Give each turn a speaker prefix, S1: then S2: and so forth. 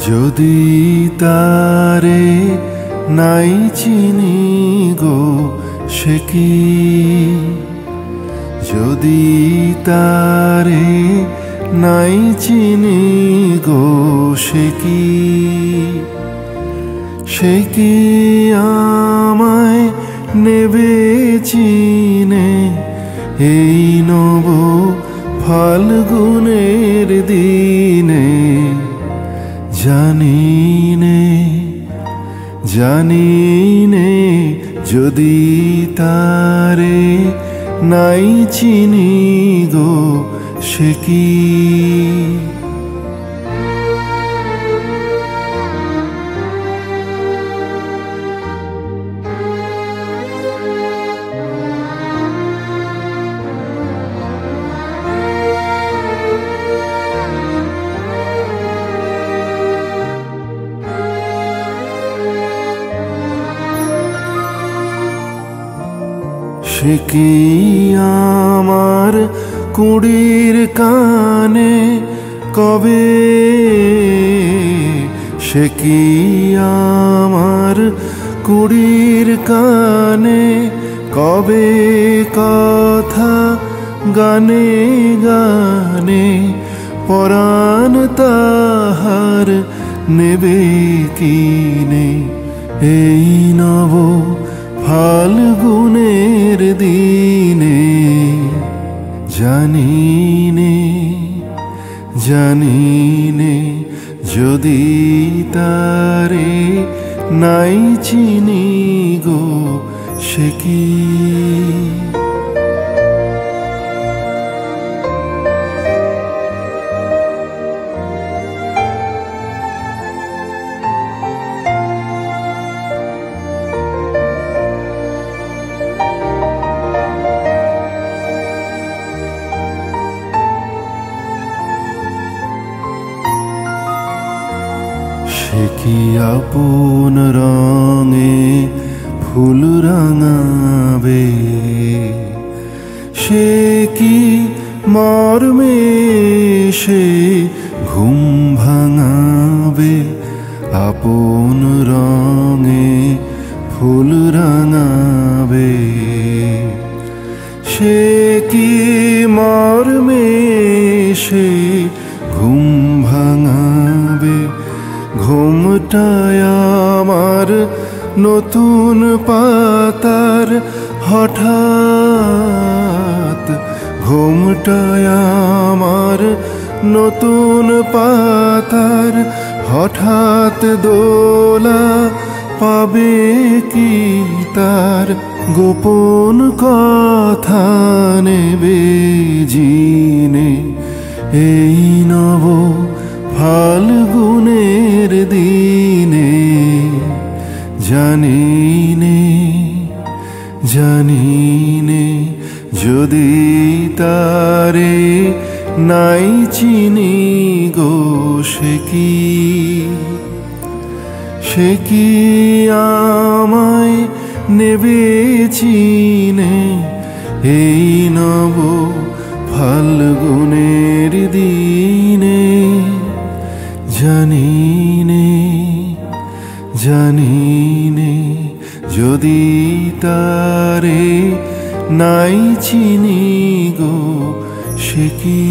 S1: যদি তারে নাই চিনি গো সে কি, যদি তারে নাই চিনি গো সে কি, সে কি আমায় নেবে চিনে এই নব ফাল্গুনের দিনে। জানিনে জানিনে যদি তারে নাই চিনি গো সে কি। সে কি আমার কুড়ির কানে কবে, সে কি আমার কুড়ির কানে কবে কথা গানে গানে পরাণ তাহার নেবে কিনে এই নব ফাল্গুনের দিনে। জানিনে জানিনে যদি তারে নাই চিনি গো সে কি। সে কি আপন রঙে ফুল রাঙাবে, সে কি মর্মে সে ঘুম ভাঙাবে। আপন রঙে ফুল রাঙাবে, সে কি মর্মে সে ঘুম ভাঙাবে। ঘুমটায় আমার নতুন পাতার হঠাৎ, ঘুমটায় আমার নতুন পাতার হঠাৎ দোলা পাবে কি তার গোপন কথা নেবে জিনে এই নব ফাল্গুনের দিনে। জানিনে জানিনে যদি তারে নাই চিনি গো সে কি, সে কি আমায় নেবে চিনে এই নব ফাল্গুনের দিনে। জানিনে জানিনে যদি তারে নাই চিনি গো সে কি।